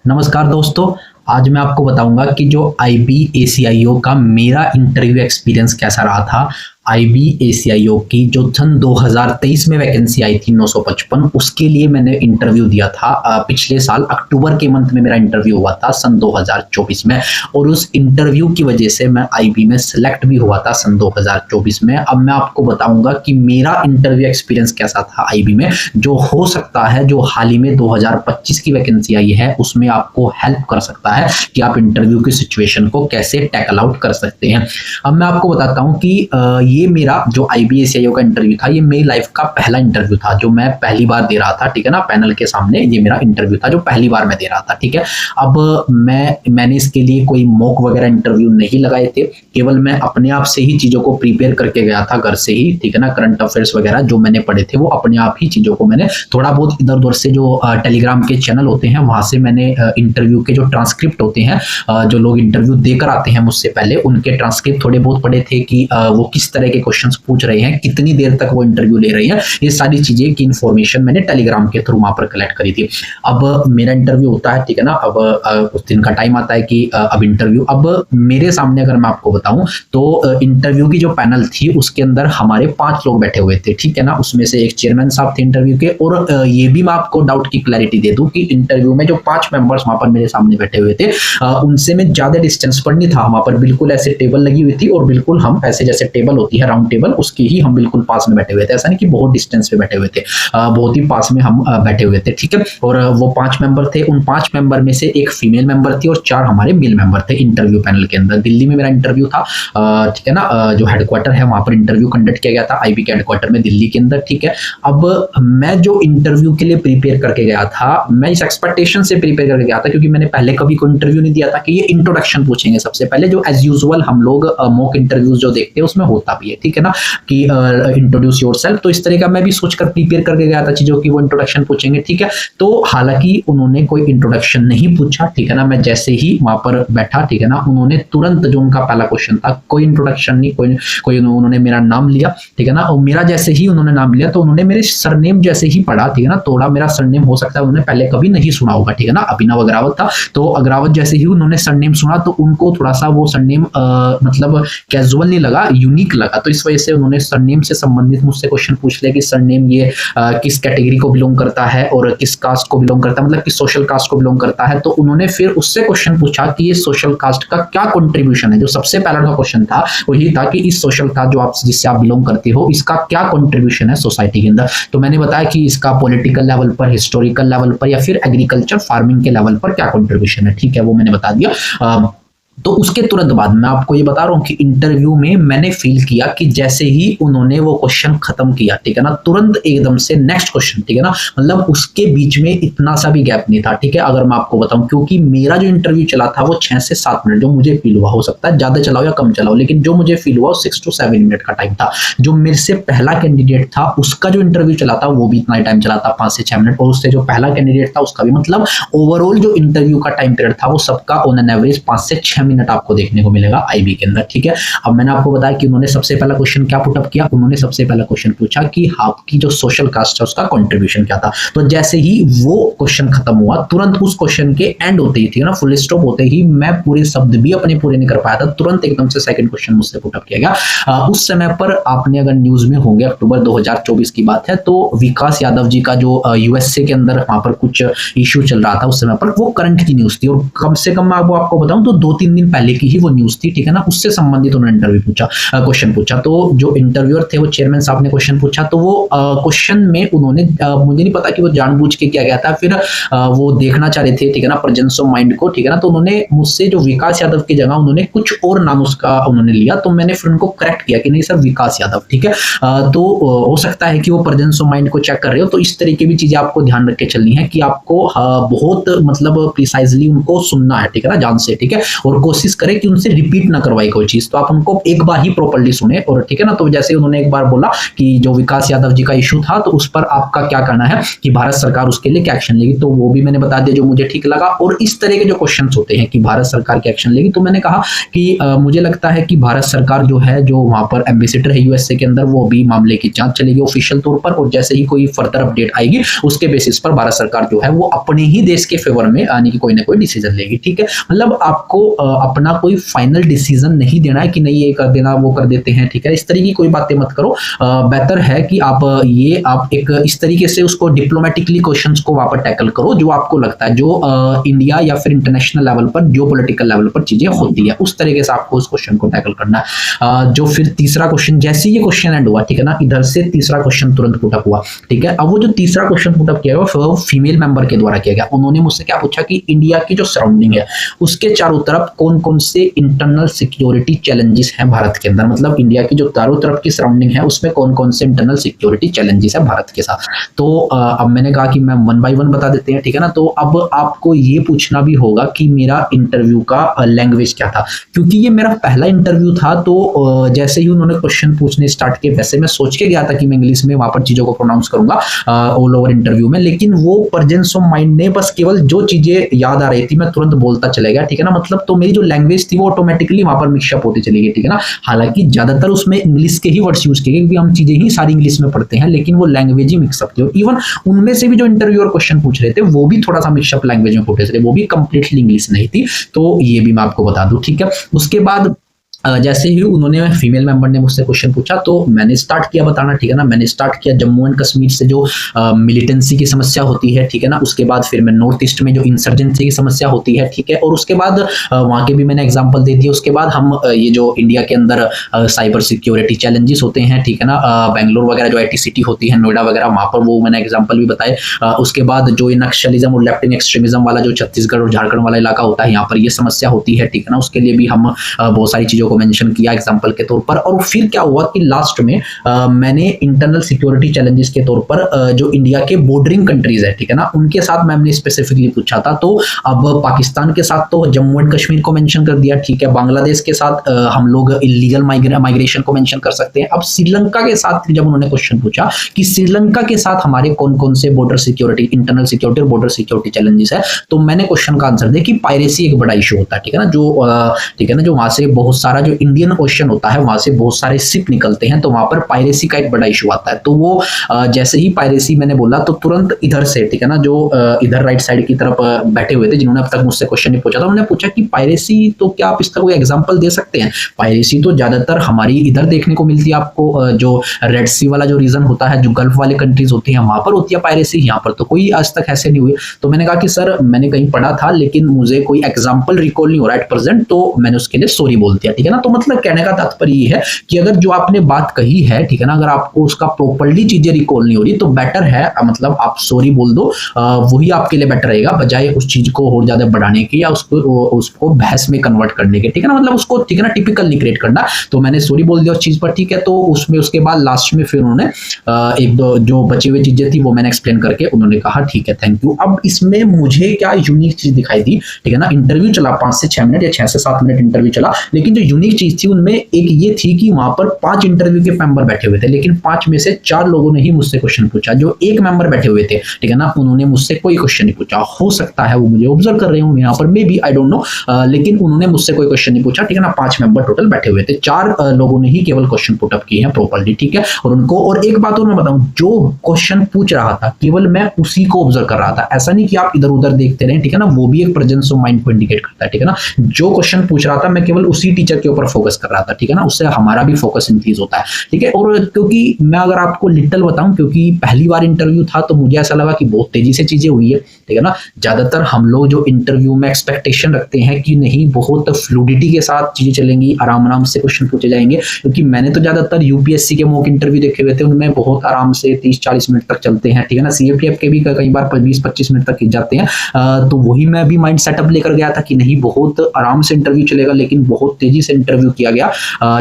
नमस्कार दोस्तों। आज मैं आपको बताऊंगा कि जो IBACIO का मेरा इंटरव्यू एक्सपीरियंस कैसा रहा था। IBACIO की जो सन 2023 में वैकेंसी आई थी 955, उसके लिए मैंने इंटरव्यू दिया था। पिछले साल अक्टूबर के मंथ में मेरा इंटरव्यू हुआ था सन 2024 में, और उस इंटरव्यू की वजह से मैं IB में सिलेक्ट भी हुआ था सन 2024 में। अब मैं आपको बताऊंगा कि मेरा इंटरव्यू एक्सपीरियंस कैसा था IB में, जो हो सकता है जो हाल ही में 2025 की वैकेंसी आई है उसमें आपको हेल्प कर सकता है कि आप इंटरव्यू की सिचुएशन को कैसे टैकल आउट कर सकते हैं। अब मैं आपको बताता हूं कि ये मेरा जो IBACIO का इंटरव्यू था, ये मेरी लाइफ का पहला इंटरव्यू था जो मैं पहली बार दे रहा था। ठीक है ना, पैनल के सामने ये मेरा इंटरव्यू था जो पहली बार मैं दे रहा था। ठीक है, अब मैंने इसके लिए कोई मॉक वगैरह इंटरव्यू नहीं लगाए थे, केवल मैं अपने आप से ही चीजों को प्रिपेयर करके गया था घर से ही। ठीक है ना, करंट अफेयर्स वगैरह जो मैंने पढ़े थे वो अपने आप ही चीजों को मैंने थोड़ा बहुत इधर उधर से जो टेलीग्राम के चैनल होते हैं वहां से मैंने इंटरव्यू के जो ट्रांसक्रिप्ट होते हैं, जो लोग इंटरव्यू देकर आते हैं मुझसे पहले, उनके ट्रांसक्रिप्ट थोड़े बहुत पढ़े थे कि वो किस तरह के क्वेश्चंस पूछ रहे हैं, कितनी देर तक वो इंटरव्यू ले रही हैं। ये सारी चीजें की इंफॉर्मेशन मैंने टेलीग्राम के थ्रू वहां पर कलेक्ट करी थी। अब मेरा इंटरव्यू होता है, ठीक है ना, अब उस दिन का टाइम आता है कि अब इंटरव्यू, अब मेरे सामने अगर मैं आपको बताऊं तो इंटरव्यू की जो पैनल थी उसके अंदर हमारे 5 लोग बैठे हुए थे। ठीक है ना, उसमें से एक चेयरमैन साहब थे इंटरव्यू के, और ये भी मैं आपको डाउट की क्लैरिटी दे दूं कि इंटरव्यू में जो 5 मेंबर्स वहां पर मेरे सामने बैठे हुए थे उनसे मैं ज्यादा डिस्टेंस पर नहीं था। वहां पर बिल्कुल ऐसे टेबल लगी हुई थी और बिल्कुल हम ऐसे जैसे टेबल होती है राउंड टेबल, उसके ही हम बिल्कुल पास में बैठे हुए थे। ऐसा नहीं कि बहुत डिस्टेंस पे बैठे हुए थे, बहुत ही पास में हम बैठे हुए थे। ठीक है, और वो 5 मेंबर थे, उन 5 मेंबर में से एक फीमेल मेंबर थी और 4 हमारे मेल मेंबर थे इंटरव्यू पैनल के अंदर। दिल्ली में मेरा इंटरव्यू था, ठीक है ना, जो हेडक्वार्टर है वहां पर इंटरव्यू कंडक्ट किया गया था IB के हेडक्वार्टर में दिल्ली के अंदर। ठीक है, अब मैं जो इंटरव्यू के लिए प्रिपेयर करके गया था, मैं इस एक्सपेक्टेशन से प्रिपेयर करके गया था क्योंकि मैंने पहले कभी कोई इंटरव्यू नहीं दिया था कि ये इंट्रोडक्शन पूछेंगे सबसे पहले, जो एज यूजुअल हम लोग मॉक इंटरव्यूज जो देखते हैं उसमें होता भी है। ठीक है ना, कि इंट्रोड्यूस योरसेल्फ, तो इस तरह का मैं भी सोचकर प्रिपेयर करके गया था चीजों की वो इंट्रोडक्शन पूछेंगे। ठीक है, तो हालांकि उन्होंने कोई इंट्रोडक्शन नहीं पूछा। ठीक है ना, मैं जैसे ही वहां पर बैठा, ठीक है ना, उन्होंने तुरंत जो उनका पहला क्वेश्चन था, कोई इंट्रोडक्शन नहीं, कोई उन्होंने मेरा नाम लिया। ठीक है ना, और मेरा जैसे ही उन्होंने नाम लिया तो उन्होंने मेरे सरनेम जैसे ही पढ़ा। ठीक है ना, थोड़ा मेरा सरनेम हो सकता है उन्होंने पहले कभी नहीं सुना होगा। ठीक है ना, अभिनव अग्रावत था, तो अग्रावत जैसे ही उन्होंने सरनेम सुना तो उनको थोड़ा सा वो सरनेम मतलब कैजुअल नहीं लगा, यूनिक लगा। तो इस वजह से उन्होंने सरनेम से संबंधित मुझसे क्वेश्चन पूछ लिया कि सरनेम ये किस कैटेगरी को बिलोंग करता है और किस कास्ट को बिलोंग करता है, मतलब किस सोशल कास्ट को बिलोंग करता है। तो उन्होंने फिर उससे क्वेश्चन पूछा कि ये सोशल कास्ट का क्या कंट्रीब्यूशन है। जो सबसे पहला का क्वेश्चन था वही था कि इस सोशल कास्ट जो आप जिससे आप बिलोंग करते हो इसका क्या कंट्रीब्यूशन है सोसाइटी के अंदर। तो मैंने बताया कि इसका पॉलिटिकल लेवल पर, हिस्टोरिकल लेवल पर या फिर एग्रीकल्चर फार्मिंग के लेवल पर क्या कंट्रीब्यूशन है। ठीक है, वो मैंने बता दिया। तो उसके तुरंत बाद मैं आपको ये बता रहा हूं कि इंटरव्यू में मैंने फील किया कि जैसे ही उन्होंने वो क्वेश्चन खत्म किया, ठीक है ना, तुरंत एकदम से नेक्स्ट क्वेश्चन। ठीक है ना, मतलब उसके बीच में इतना सा भी गैप नहीं था। ठीक है, अगर मैं आपको बताऊं, क्योंकि मेरा जो इंटरव्यू चला था वो 6 से 7 मिनट जो मुझे फील हुआ, हो सकता है ज्यादा चलाओ या कम चलाओ, लेकिन जो मुझे फील हुआ 6 to 7 मिनट का टाइम था। जो मेरे से पहला कैंडिडेट था उसका जो इंटरव्यू चला था वो भी इतना ही टाइम चला था, 5 से 6 मिनट, और उससे जो पहला कैंडिडेट था उसका भी, मतलब ओवरऑल जो इंटरव्यू का टाइम पीरियड था वो सबका ऑन एन एवरेज 5 से 6 मिनट आपको देखने को मिलेगा IB के अंदर। ठीक है, अब मैंने आपको बताया कि उन्होंने सबसे पहला क्वेश्चन क्या पुटअप किया। उन्होंने सबसे पहला क्वेश्चन पूछा कि आपकी जो सोशल कास्ट है उसका कंट्रीब्यूशन क्या था। तो जैसे ही वो क्वेश्चन खत्म हुआ तुरंत उस क्वेश्चन के एंड होते ही, ठीक है ना, फुल स्टॉप होते ही, मैं पूरे शब्द भी अपने पूरे नहीं कर पाया था, तुरंत एकदम से सेकंड क्वेश्चन मुझसे पुटअप किया गया। उस समय पर आपने अगर न्यूज में होंगे, अक्टूबर 2024 की बात है, तो विकास यादव जी का जो USA के अंदर वहां पर कुछ इश्यू चल रहा था उस समय पर, वो करंट की न्यूज थी, और कम से कम मैं आपको बताऊं तो 2-3 दिन पहले की ही वो न्यूज थी। ठीक है ना, उससे संबंधित उन्होंने क्वेश्चन पूछा। तो जो इंटरव्यूअर थे वो चेयरमैन साहब ने क्वेश्चन पूछा, तो वो क्वेश्चन में उन्होंने मुझे नहीं पता कि वो जानबूझ के किया गया था, फिर वो देखना चाह रहे थे, ठीक है ना, प्रेजेंस ऑफ माइंड को। ठीक है ना, तो उन्होंने मुझसे जो विकास यादव की जगह उन्होंने कुछ और नाम उसका उन्होंने लिया, तो मैंने फिर उनको करेक्ट किया कि नहीं सर, विकास यादव। ठीक है, तो हो सकता है कि वो प्रेजेंस ऑफ माइंड को चेक कर रहे हो, तो इस तरीके भी चीजें आपको ध्यान रख के चलनी है कि आपको बहुत मतलब प्रिसाइजली उनको सुनना है। ठीक है ना, जान से। ठीक है, और कोशिश करें कि उनसे रिपीट ना करवाई कोई चीज, तो आप उनको एक बार ही प्रॉपर्ली सुने। और ठीक है ना, तो जैसे उन्होंने एक बार बोला कि जो विकास यादव जी का इशू था, तो उस पर आपका क्या करना है कि भारत सरकार उसके लिए क्या एक्शन लेगी, तो वो भी मैंने बता दिया जो मुझे ठीक लगा। और इस तरह के जो क्वेश्चन होते हैं कि भारत सरकार क्या एक्शन लेगी, तो मैंने कहा कि मुझे लगता है कि भारत सरकार जो है, जो वहां पर एम्बेसडर है यूएसए के अंदर, वो भी मामले की जांच चलेगी ऑफिशियल तौर पर, और जैसे ही कोई फर्दर अपडेट आएगी उसके बेसिस पर भारत सरकार जो है वो अपने ही देश के फेवर में आने की कोई ना कोई डिसीजन लेगी। ठीक है, मतलब आपको अपना कोई फाइनल डिसीजन नहीं देना है कि नहीं ये कर देना वो कर देते हैं। ठीक है, इस तरह की कोई बातें मत करो। बेहतर है कि आप एक इस तरीके से उसको डिप्लोमेटिकली क्वेश्चंस को वहां पर टैकल करो जो आपको लगता है, जो इंडिया या फिर इंटरनेशनल लेवल पर, जियो पॉलिटिकल लेवल पर चीजें होती है, उस तरीके से आपको उस क्वेश्चन को टैकल करना है। जो फिर तीसरा क्वेश्चन, जैसे ये क्वेश्चन एंड हुआ, ठीक है ना, इधर से तीसरा क्वेश्चन तुरंत पुटअप हुआ। ठीक है, अब वो जो तीसरा क्वेश्चन पुटअप किया गया वो फीमेल मेंबर के द्वारा किया गया। उन्होंने मुझसे क्या पूछा कि इंडिया की जो सराउंडिंग है उसके चारों तरफ कौन कौन से इंटरनल सिक्योरिटी चैलेंजेस हैं भारत के अंदर, मतलब इंडिया की जो चारों तरफ की सराउंडिंग है उसमें कौन कौन से इंटरनल सिक्योरिटी चैलेंजेस है भारत के साथ। तो अब मैंने कहा कि मैं वन बाय वन बता देते हैं। ठीक है ना, तो अब आपको ये पूछना भी होगा कि मेरा इंटरव्यू का लैंग्वेज क्या था, क्योंकि ये मेरा पहला इंटरव्यू था। तो जैसे ही उन्होंने क्वेश्चन पूछने स्टार्ट किए, वैसे मैं सोच के गया था कि मैं इंग्लिश में वहां पर चीजों को प्रोनाउंस करूंगा ऑल ओवर इंटरव्यू में, लेकिन वो प्रेजेंस ऑफ माइंड ने बस केवल जो चीजें याद आ रही थी मैं तुरंत बोलता चले गया। ठीक है ना, मतलब तो मेरी जो लैंग्वेज थी वो ऑटोमेटिकली वहां पर मिक्सअप होती चली गई। ठीक है ना, हालांकि ज्यादातर उसमें इंग्लिश के ही वर्ड्स यूज किए गए क्योंकि हम चीजें ही सारी इंग्लिश में पढ़ते हैं, लेकिन वो लैंग्वेज ही मिक्सअप थी। इवन उनमें से भी जो इंटरव्यूअर क्वेश्चन पूछ रहे थे वो भी थोड़ा सा मिक्सअप लैंग्वेज में पूछ रहे थे, वो भी कंप्लीटली इंग्लिश नहीं थी। तो ये भी मैं आपको बता दूं। ठीक है, उसके बाद जैसे ही उन्होंने फीमेल मेंबर ने मुझसे क्वेश्चन पूछा तो मैंने स्टार्ट किया बताना। ठीक है ना, मैंने स्टार्ट किया जम्मू एंड कश्मीर से जो मिलिटेंसी की समस्या होती है। ठीक है ना, उसके बाद फिर मैं नॉर्थ ईस्ट में जो इंसर्जेंसी की समस्या होती है। ठीक है, और उसके बाद वहां के भी मैंने एग्जांपल दे दिए। उसके बाद हम ये जो इंडिया के अंदर साइबर सिक्योरिटी चैलेंजेस होते हैं, ठीक है ना, बेंगलोर वगैरह जो IT सिटी होती है, नोएडा वगैरह, वहां पर वो मैंने एग्जाम्पल भी बताए। उसके बाद जो नक्सलिज्म और लेफ्ट विंग एक्सट्रीमिज्म वाला जो छत्तीसगढ़ और झारखंड वाला इलाका होता है, यहाँ पर ये समस्या होती है। ठीक है ना, उसके लिए भी हम बहुत सारी चीजों को मेंशन किया एग्जांपल के तौर पर। और फिर क्या हुआ कि लास्ट में मैंने इंटरनल सिक्योरिटी चैलेंजेस के तौर पर जो इंडिया के बॉर्डरिंग कंट्रीज है, ठीक है ना, उनके साथ मैंने स्पेसिफिकली पूछा था। तो अब पाकिस्तान के साथ तो जम्मू एंड कश्मीर को मेंशन कर दिया। ठीक है, बांग्लादेश के साथ हम लोग इलीगल माइग्रेशन को मेंशन कर सकते हैं। अब श्रीलंका के साथ जब उन्होंने क्वेश्चन पूछा कि श्रीलंका के साथ हमारे कौन कौन से बॉर्डर सिक्योरिटी, इंटरनल सिक्योरिटी और बॉर्डर सिक्योरिटी चैलेंजेस है, तो मैंने क्वेश्चन का आंसर दिया कि पायरेसी एक बड़ा इशू होता है। ठीक है ना, ठीक है ना, जो वहां से बहुत सारा जो इंडियन ओशन होता है वहां से बहुत सारे शिप निकलते हैं, तो वहां पर पायरेसी का एक बड़ा इशू आता है। तो वो जैसे ही पायरेसी मैंने बोला तो तुरंत इधर से, ठीक है ना, जो इधर राइट साइड की तरफ बैठे हुए थे जिन्होंने अब तक मुझसे क्वेश्चन नहीं पूछा था, उन्होंने पूछा कि पायरेसी तो क्या आप इसका कोई एग्जांपल दे सकते हैं। पायरेसी तो ज्यादातर हमारी इधर देखने को मिलती है आपको, जो रेड सी वाला जो रीजन होता है, जो गल्फ वाले कंट्रीज होती हैं वहां पर होती है पायरेसी, यहाँ पर तो कोई आज तक ऐसे नहीं हुए। तो मैंने कहा कि सर मैंने कहीं पढ़ा था लेकिन मुझे कोई एग्जाम्पल रिकॉल नहीं हो रहा एट प्रेजेंट, तो मैंने उसके लिए सॉरी बोल दिया। ठीक है ना, तो मतलब कहने का तात्पर्य ये है कि अगर जो आपने बात कही है, ठीक है ना, अगर आपको उसका प्रॉपर्ली चीजें रिकॉल नहीं हो रही तो बेटर है मतलब आप सॉरी बोल दो, वही आपके लिए बेटर रहेगा बजाय उस चीज को और ज्यादा बढ़ाने की या उसको बहस में कन्वर्ट करने के। ठीक है ना, मतलब उसको, ठीक है ना, टिपिकल नहीं क्रिएट करना। तो मैंने सॉरी बोल दिया उस चीज पर। ठीक है, तो उसमें उसके बाद लास्ट में फिर उन्होंने एक दो जो बची हुई चीजें थी वो मैंने एक्सप्लेन करके उन्होंने कहा ठीक है थैंक यू। अब इसमें मुझे क्या यूनिक चीज दिखाई दी, ठीक है ना, इंटरव्यू चला 5 से 6 मिनट या 6 से 7 मिनट इंटरव्यू चला, लेकिन जो यूनिक चीज थी उनमें एक ये थी कि वहां पर 5 इंटरव्यू के मेंबर बैठे हुए थे, लेकिन 5 में से 4 लोगों ने ही मुझसे क्वेश्चन पूछा। जो एक मेंबर बैठे हुए थे, ठीक है ना, उन्होंने मुझसे कोई क्वेश्चन नहीं पूछा। हो सकता है वो मुझे ऑब्जर्व कर रहे हो यहाँ पर, may be, I don't know, लेकिन उन्होंने मुझसे कोई क्वेश्चन नहीं पूछा। ठीक है ना, 5 मेंबर टोटल बैठे हुए थे, 4 लोगों ने ही केवल क्वेश्चन पुटअप किए हैं प्रॉपर्ली। ठीक है, और उनको, और एक बात और मैं बताऊं, जो क्वेश्चन पूछ रहा था केवल मैं उसी को ऑब्जर्व कर रहा था, ऐसा नहीं कि आप इधर उधर देखते रहे। ठीक है ना, वो भी एक प्रेजेंस ऑफ माइंड को इंडिकेट करता है। ठीक है ना, जो क्वेश्चन पूछ रहा था मैं केवल उसी टीचर के ऊपर फोकस कर रहा था। ठीक है ना, उससे हमारा भी फोकस इंक्रीज होता है। ठीक है, और क्योंकि मैं अगर आपको लिटिल बताऊं, क्योंकि पहली बार इंटरव्यू था तो मुझे ऐसा लगा कि बहुत तेजी से चीजें हुई है। ठीक है ना, ज्यादातर हम लोग जो इंटरव्यू में एक्सपेक्टेशन रखते हैं कि नहीं बहुत फ्लूडिटी के साथ चीजें चलेंगी, आराम आराम से क्वेश्चन पूछे जाएंगे, क्योंकि मैंने तो ज्यादातर यूपीएससी के मॉक इंटरव्यू देखे हुए थे, उनमें बहुत आराम से 30-40 मिनट तक चलते हैं। ठीक है ना, सीएपीएफ के भी कई बार 20-25 मिनट तक खिंच जाते हैं। तो वही मैं भी माइंड सेटअप लेकर गया था कि नहीं बहुत आराम से इंटरव्यू चलेगा, लेकिन बहुत तेजी से इंटरव्यू किया गया,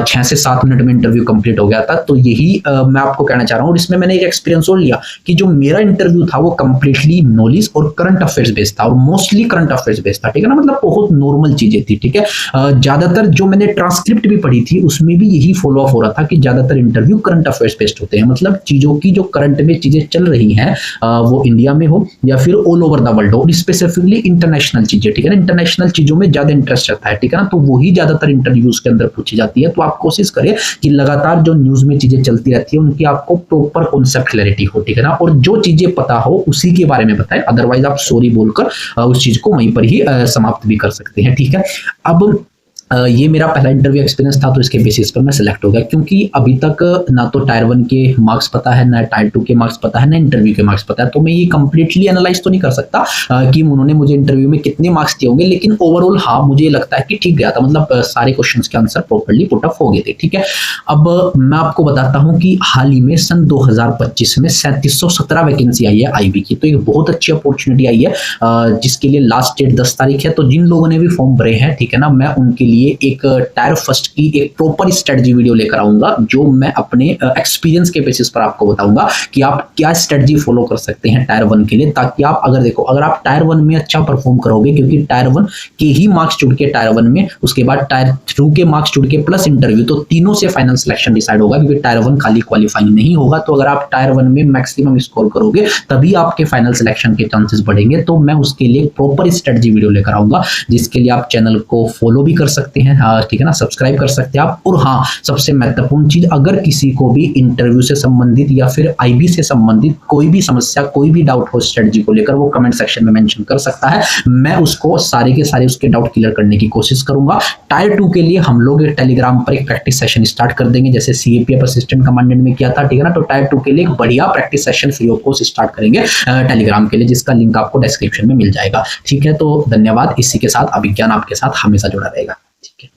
6 से 7 मिनट में इंटरव्यू कंप्लीट हो गया था। तो यही मैं आपको कहना चाह रहा हूँ। और इसमें मैंने एक एक्सपीरियंस और लिया कि जो मेरा इंटरव्यू था वो कंप्लीटली नॉलेज और करंट अफेयर्स बेस्ड था, और मोस्टली करंट अफेयर्स बेस्ड था, ठीक है ना, मतलब बहुत नॉर्मल चीजें थी, ठीक है। ज्यादातर जो मैंने ट्रांसक्रिप्ट भी पढ़ी थी उसमें भी यही फॉलो अप हो रहा था कि ज्यादातर इंटरव्यू करंट अफेयर्स बेस्ड होते हैं, मतलब चीजों की जो करंट में चीजें चल रही हैं, वो इंडिया में हो या फिर ऑल ओवर द वर्ल्ड हो, और स्पेसिफिकली इंटरनेशनल चीजें, ठीक है ना, इंटरनेशनल चीजों में ज्यादा इंटरेस्ट रहता है, ठीक है ना, तो वही ज्यादातर इंटरव्यूज के अंदर पूछी जाती है। तो आप कोशिश करें कि लगातार जो न्यूज में चीजें चलती रहती है उनकी आपको प्रॉपर कॉन्सेप्ट क्लैरिटी हो, ठीक है ना, और जो चीजें पता हो उसी के बारे में बताएं, अदरवाइज आप सॉरी बोलकर उस चीज को वहीं पर ही समाप्त भी कर सकते हैं, ठीक है। अब ये मेरा पहला इंटरव्यू एक्सपीरियंस था, तो इसके बेसिस पर मैं सिलेक्ट हो गया, क्योंकि अभी तक ना तो टायर 1 के मार्क्स पता है, ना टायर 2 के मार्क्स पता है, ना इंटरव्यू के मार्क्स पता है। तो मैं ये कंप्लीटली एनालाइज तो नहीं कर सकता कि उन्होंने मुझे इंटरव्यू में कितने मार्क्स दिए होंगे, लेकिन ओवरऑल हाँ मुझे लगता है कि ठीक गया था, मतलब सारे क्वेश्चंस के आंसर प्रॉपर्ली पुट अप हो गए थे, ठीक है। अब मैं आपको बताता हूँ कि हाल ही में सन 2025 में 3717 वैकेंसी आई है आईबी की, तो एक बहुत अच्छी अपॉर्चुनिटी आई है, जिसके लिए लास्ट डेट 10 तारीख है। तो जिन लोगों ने भी फॉर्म भरे हैं, ठीक है ना, मैं उनके लिए एक टायर फर्स्ट की एक प्रॉपर स्ट्रेटजी वीडियो लेकर आऊंगा, जो मैं अपने एक्सपीरियंस के बेसिस पर आपको बताऊंगा कि आप क्या स्ट्रेटजी फॉलो कर सकते हैं टायर 1 के लिए, ताकि आप अगर देखो अगर आप टायर 1 में अच्छा परफॉर्म करोगे, क्योंकि टायर 1 के ही मार्क्स जुड़ के टायर 1 में, उसके बाद टायर 2 के मार्क्स जुड़ के प्लस इंटरव्यू, तो तीनों से फाइनल सिलेक्शन डिसाइड होगा, क्योंकि टायर 1 खाली क्वालिफाइंग नहीं होगा। तो अगर आप टायर 1 में मैक्सिमम स्कोर करोगे तभी आपके फाइनल सिलेक्शन के चांसेस बढ़ेंगे। तो मैं उसके लिए प्रॉपर स्ट्रेटजी वीडियो लेकर आऊंगा, जिसके लिए आप चैनल को फॉलो भी कर सकते हैं, ठीक है ना, सब्सक्राइब कर सकते हैं आप। और हाँ, सबसे महत्वपूर्ण चीज, अगर किसी को भी इंटरव्यू से संबंधित या फिर आईबी से संबंधित कोई भी समस्या, कोई भी डाउट हो स्ट्रेटजी को लेकर, वो कमेंट सेक्शन में मेंशन कर सकता है, मैं उसको सारे के सारे उसके डाउट क्लियर करने की कोशिश करूंगा। टायर 2 के लिए हम लोग टेलीग्राम पर एक प्रैक्टिस सेशन स्टार्ट कर देंगे, जैसे सीएपीएफ असिस्टेंट कमांडेंट में किया था, ठीक है ना। तो टायर 2 के लिए एक बढ़िया practice session free of cost start करेंगे टेलीग्राम के लिए, जिसका लिंक आपको डिस्क्रिप्शन में मिल जाएगा, ठीक है। तो धन्यवाद। इसी के साथ अभिज्ञान आपके साथ हमेशा जुड़ा रहेगा, ठीक है।